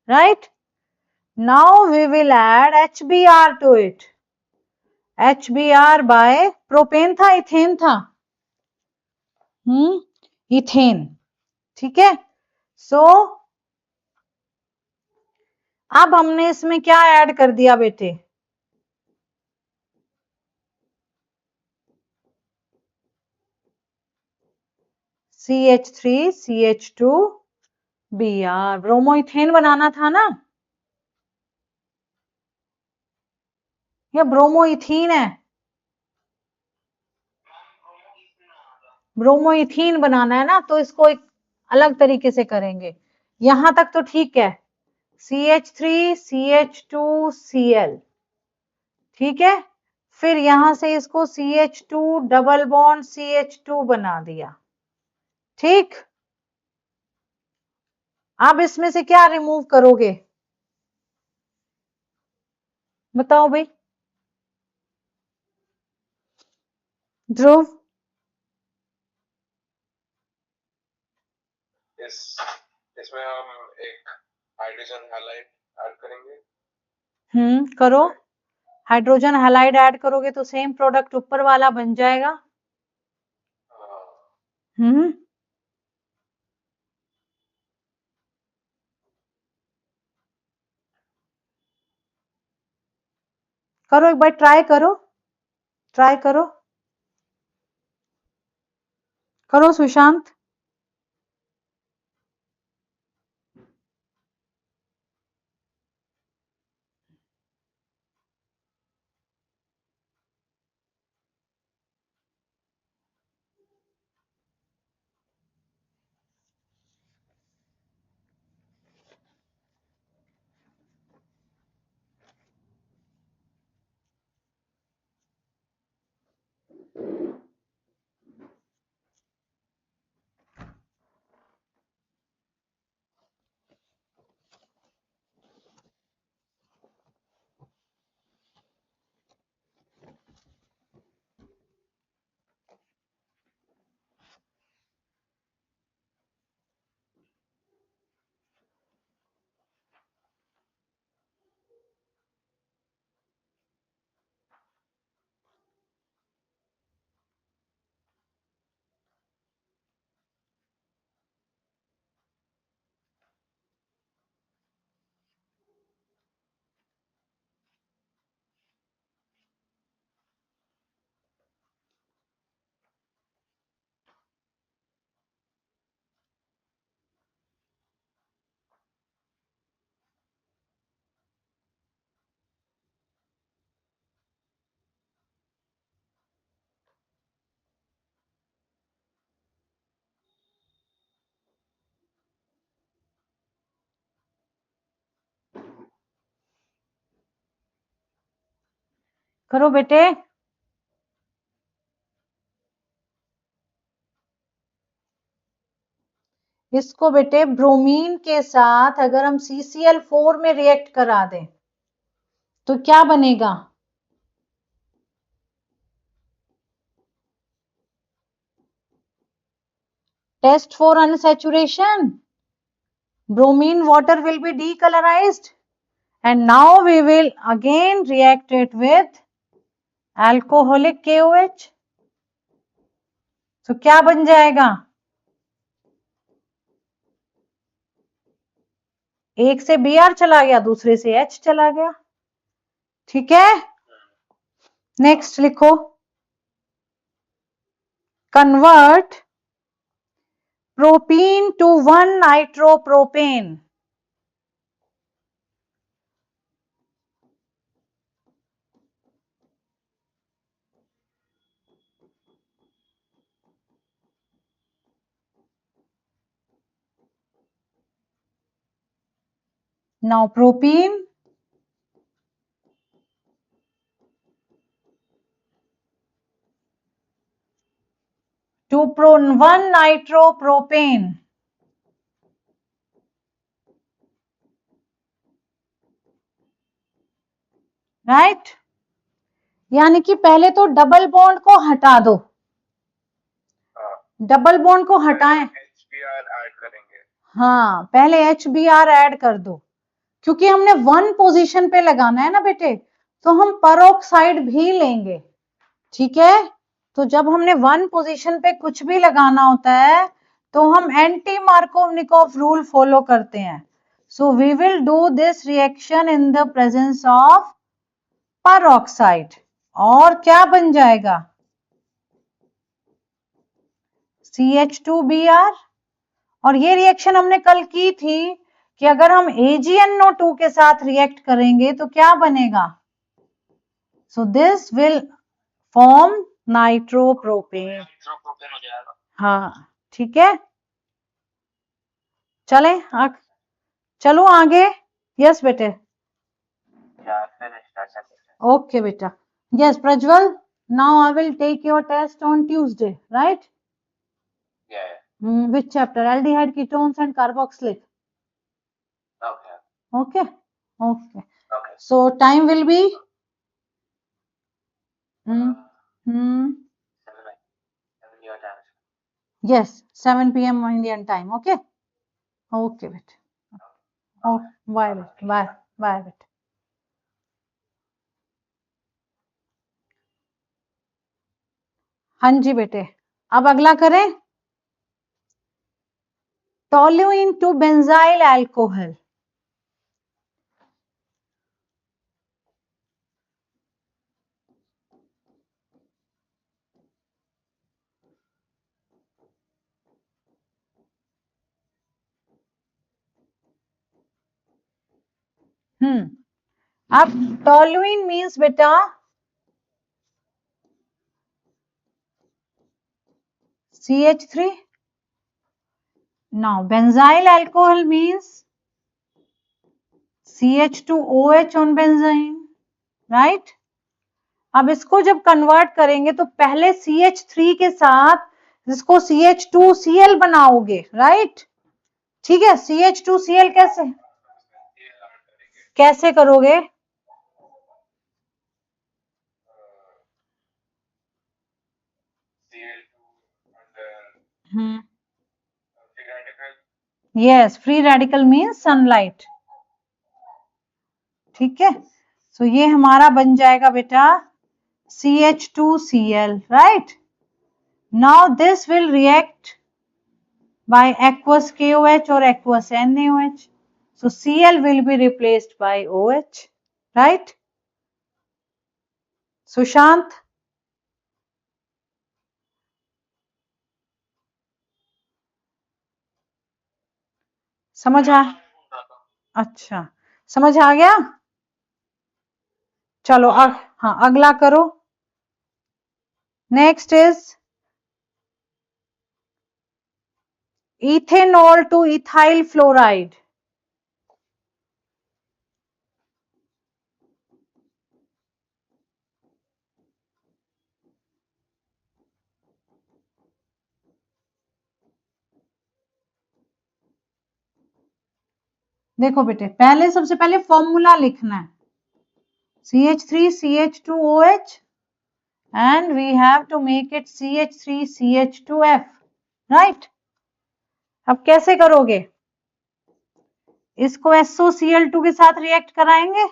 right? Now we will add HBr to it. HBr by propane था इथेन था, इथेन, ठीक है। सो अब हमने इसमें क्या ऐड कर दिया बेटे, CH3CH2Br, ब्रोमोइथेन बनाना था ना, या ब्रोमोइथीन है, ब्रोमोइथीन बनाना है ना, तो इसको एक अलग तरीके से करेंगे। यहां तक तो ठीक है, CH3CH2Cl, ठीक है। फिर यहां से इसको CH2 डबल बॉन्ड CH2 बना दिया, ठीक। अब इसमें से क्या रिमूव करोगे, बताओ भाई ध्रुव। इसमें हम एक हाइड्रोजन हैलाइड ऐड करेंगे। करो, हाइड्रोजन हैलाइड ऐड करोगे तो सेम प्रोडक्ट ऊपर वाला बन जाएगा। करो एक बार, ट्राई करो, ट्राई करो, करो सुशांत। करो बेटे, इसको बेटे ब्रोमीन के साथ अगर हम CCl4 में रिएक्ट करा दें तो क्या बनेगा, test for unsaturation, bromine water will be decolorized and now we will again react it with alcoholic KOH, तो क्या बन जाएगा, एक से Br चला गया, दूसरे से H चला गया, ठीक है। नेक्स्ट लिखो, convert propene to 1 nitropropane, now propene 1 nitropropane, right. यानी कि पहले तो डबल बॉन्ड को हटा दो, डबल बॉन्ड को हटाएं, HBr ऐड करेंगे। हाँ पहले HBr ऐड कर दो, क्योंकि हमने 1 पोजीशन पे लगाना है ना बेटे, तो हम परऑक्साइड भी लेंगे, ठीक है। तो जब हमने 1 पोजीशन पे कुछ भी लगाना होता है तो हम एंटी मार्कोवनिकॉफ रूल फॉलो करते हैं। So we will do this reaction in the presence of peroxide, और क्या बन जाएगा, CH2Br। और ये रिएक्शन हमने कल की थी कि अगर हम AgNO2 के साथ रिएक्ट करेंगे तो क्या बनेगा, so this will form nitropropane. Nitropropane हो जाएगा। हाँ ठीक है, चले चलो आगे। यस बेटे, या फिर स्टार्ट करते हैं। ओके बेटा। Yes Prajwal, now I will take your test on Tuesday, right. या Which chapter? Aldehyde, ketones and carboxylic. Okay Okay. Okay. Okay So time will be. Hmm. Hmm. 7 your time. Yes, 7 p.m. Indian time. Okay. Okay, beta. Oh, bye, beta. Bye, bye, beta. हाँ जी बेटे, अब अगला करें, toluene to benzyl alcohol. अब toluene means बेटा CH3. Now benzyl alcohol means CH2OH on benzene, right? अब इसको जब कन्वर्ट करेंगे तो पहले CH3 के साथ इसको CH2Cl बनाओगे, राइट? ठीक है, CH2Cl कैसे करोगे? Yes, free radical means sunlight, ठीक है। सो ये हमारा बन जाएगा बेटा CH2Cl, right? Now this will react by aqueous KOH or aqueous NaOH. So Cl will be replaced by OH, right? Sushant, समझ आ, अच्छा समझ आ गया। चलो हाँ अगला करो। Next is ethanol two ethyl fluoride. देखो बेटे, पहले सबसे पहले फॉर्मूला लिखना है, CH3CH2OH and we have to make it CH3CH2F, right? अब कैसे करोगे, इसको SOCl2 के साथ रिएक्ट कराएंगे,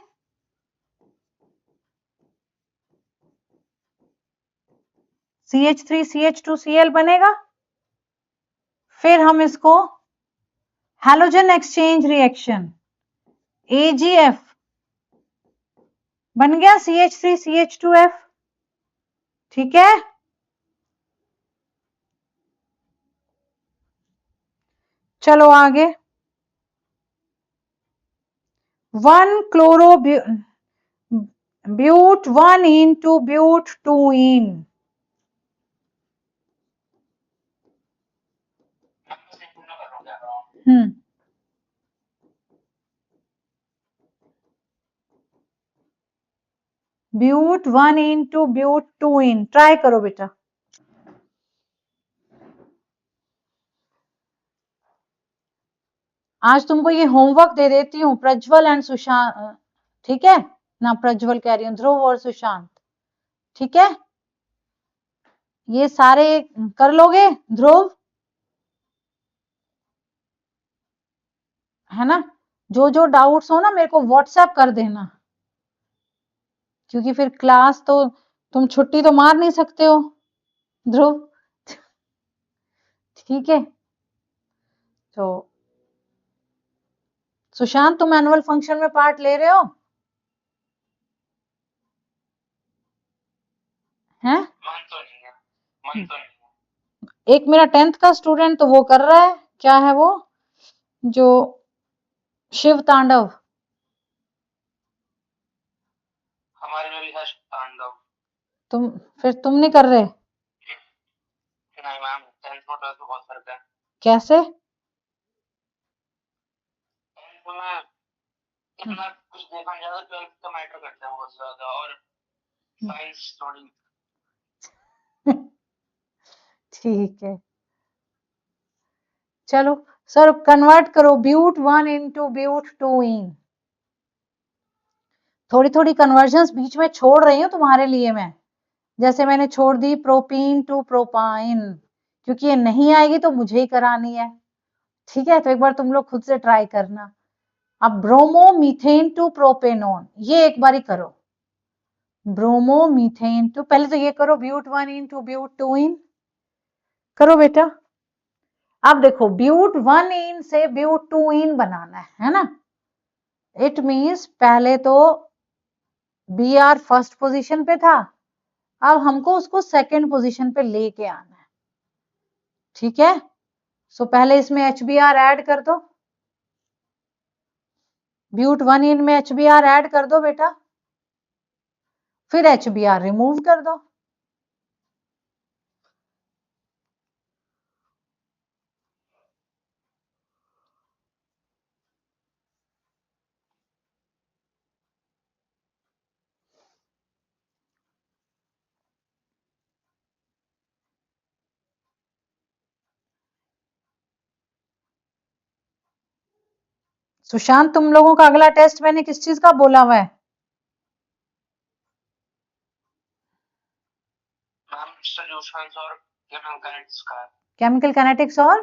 CH3CH2Cl बनेगा, फिर हम इसको हैलोजन एक्सचेंज रिएक्शन AgF बन गया CH3CH2F, ठीक है। चलो आगे, 1 chloro but 1 into but 2 in, but 1 into but 2 in, try करो बेटा। आज तुमको ये होमवर्क दे देती हूँ, प्रज्वल एंड सुशांत, ठीक है ना, प्रज्वल कह रही हूँ, ध्रुव और सुशांत, ठीक है, ये सारे कर लोगे ध्रुव, है ना। जो जो डाउट्स हो ना मेरे को व्हाट्सएप कर देना, क्योंकि फिर क्लास तो तुम छुट्टी तो मार नहीं सकते हो ध्रुव, ठीक है। तो सुशांत तुम एनुअल फंक्शन में पार्ट ले रहे हो? हैं? मन तो नहीं है, मन तो नहीं है। एक मेरा 10th का स्टूडेंट तो वो कर रहा है, क्या है वो, जो शिव तांडव, हमारे में भी है तांडव। फिर तुम नहीं कर रहे? नहीं मैम, 10th और 12th में बहुत फर्क है। कैसे? 10th में इतना कुछ देखा नहीं जाता, 12th का मैटर करता है बहुत ज्यादा, और साइंस थोड़ी। ठीक है, चलो सर कन्वर्ट करो ब्यूट 1 इनटू ब्यूट 2 इन। थोड़ी थोड़ी कन्वर्जन्स बीच में छोड़ रही हूँ तुम्हारे लिए मैं, जैसे मैंने छोड़ दी प्रोपीन टू प्रोपाइन, क्योंकि ये नहीं आएगी तो मुझे ही करानी है, ठीक है। तो एक बार तुम लोग खुद से ट्राई करना। अब ब्रोमोमीथेन टू प्रोपेनॉन, ये एक बार ही करो, ब्रोमोमीथेन टू, पहले तो ये करो ब्यूट 1 इन टू ब्यूट 2 इन, करो बेटा। अब देखो ब्यूट 1 इन से ब्यूट 2 इन बनाना है ना, इट मीन्स पहले तो बी आर फर्स्ट पोजीशन पे था, अब हमको उसको सेकंड पोजीशन पे लेके आना है, ठीक है। सो पहले इसमें HBr ऐड कर दो, ब्यूट 1 इन में HBr ऐड कर दो बेटा, फिर HBr रिमूव कर दो, सुशांत तुम लोगों का अगला टेस्ट मैंने किस चीज का बोला हुआ है? मैम सॉल्यूशंस और केमिकल काइनेटिक्स का है। केमिकल काइनेटिक्स और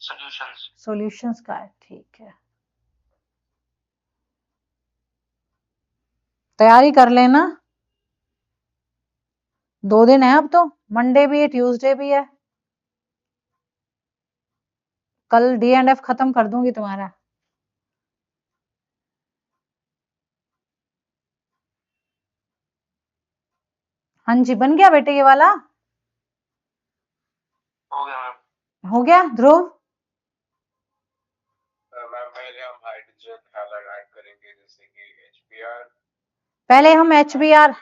सॉल्यूशंस। सॉल्यूशंस का है, ठीक है, तैयारी कर लेना, 2 दिन है अब तो, मंडे भी है ट्यूसडे भी है, कल D&F खत्म कर दूंगी तुम्हारा। हाँ जी बन गया बेटे ये वाला, हो गया मैम। हो गया ध्रुव? मैम पहले हम हाइड्रोजन हैलाइड ऐड करेंगे, जैसे कि HBr, पहले हम HBr,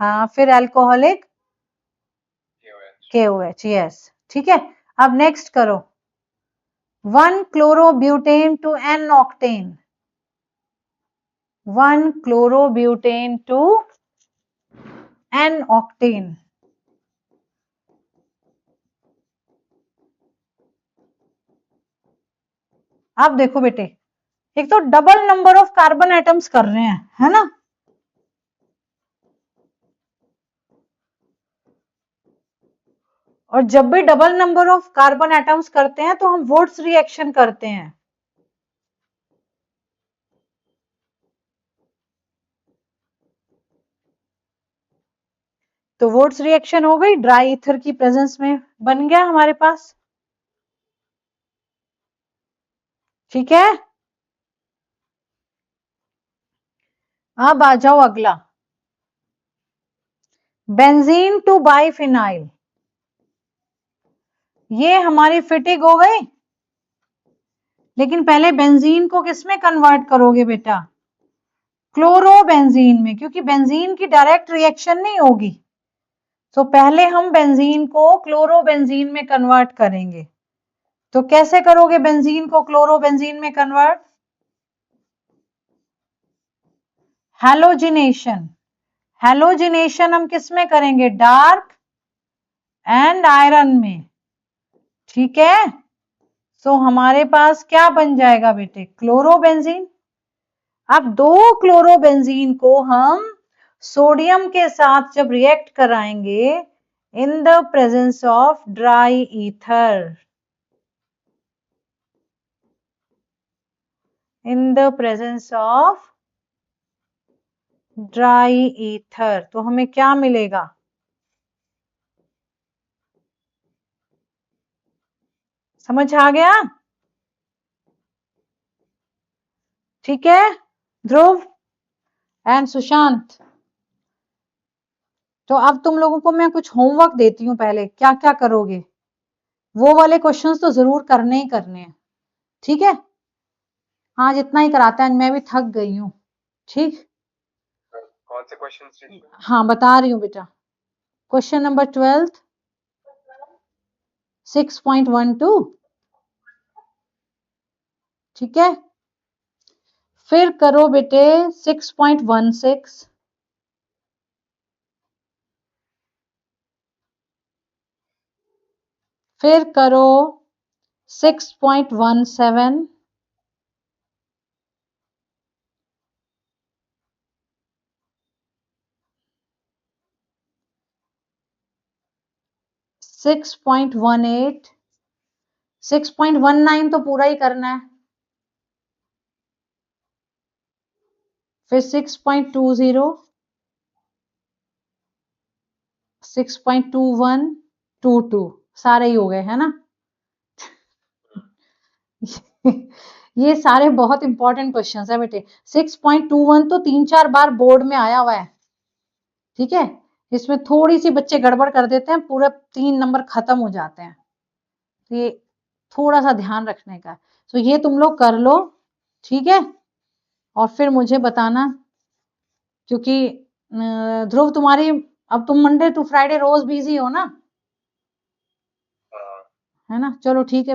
हाँ फिर अल्कोहलिक KOH, यस, ठीक है। अब नेक्स्ट करो 1 chlorobutane to N octane, 1 chlorobutane to N octane. अब देखो बेटे, एक तो double number of carbon atoms कर रहे हैं, है ना, और जब भी double number of carbon atoms करते हैं तो हम वुड्स रिएक्शन करते हैं, तो वुड्स रिएक्शन हो गई, ड्राई ईथर की प्रेजेंस में बन गया हमारे पास, ठीक है। अब आ जाओ अगला, बेंजीन टू बाइफिनाइल, ये हमारी फिटिंग हो गई, लेकिन पहले बेंजीन को किसमें कन्वर्ट करोगे बेटा? क्लोरोबेंजीन में, क्योंकि बेंजीन की डायरेक्ट रिएक्शन नहीं होगी, तो पहले हम बेंजीन को क्लोरोबेंजीन में कन्वर्ट करेंगे। तो कैसे करोगे बेंजीन को क्लोरोबेंजीन में कन्वर्ट? हैलोजिनेशन, हैलोजिनेशन हम किस में करेंगे? डार्क एंड आयरन में, ठीक है। सो हमारे पास क्या बन जाएगा बेटे, क्लोरोबेंजीन। अब दो क्लोरोबेंजीन को हम सोडियम के साथ जब रिएक्ट कराएंगे इन the presence of dry ether, in the presence of dry ether, तो हमें क्या मिलेगा, समझ आ गया? ठीक है ध्रुव एंड सुशांत। तो अब तुम लोगों को मैं कुछ होमवर्क देती हूँ, पहले क्या क्या करोगे, वो वाले क्वेश्चंस तो जरूर करने ही करने हैं, ठीक है? आज इतना ही कराता है, मैं भी थक गई हूँ। ठीक, कौन से क्वेश्चन? हाँ बता रही हूँ बेटा। क्वेश्चन नंबर 12 6.12, ठीक है? फिर करो बेटे 6.16, फिर करो 6.17, सिक्स पॉइंट 6.19 तो पूरा ही करना है, फिर 6.20, 6.21, 22 सारे ही हो गए है ना। ये सारे बहुत इंपॉर्टेंट क्वेश्चंस है बेटे। 6.21 तो 3-4 बार बोर्ड में आया हुआ है, ठीक है? इसमें थोड़ी सी बच्चे गड़बड़ कर देते हैं, पूरे 3 नंबर खत्म हो जाते हैं, तो ये थोड़ा सा ध्यान रखने का। तो ये तुम लोग कर लो, ठीक है? और फिर मुझे बताना, क्योंकि ध्रुव तुम्हारी, अब तुम मंडे टू फ्राइडे रोज बिजी हो ना, है ना? चलो ठीक है।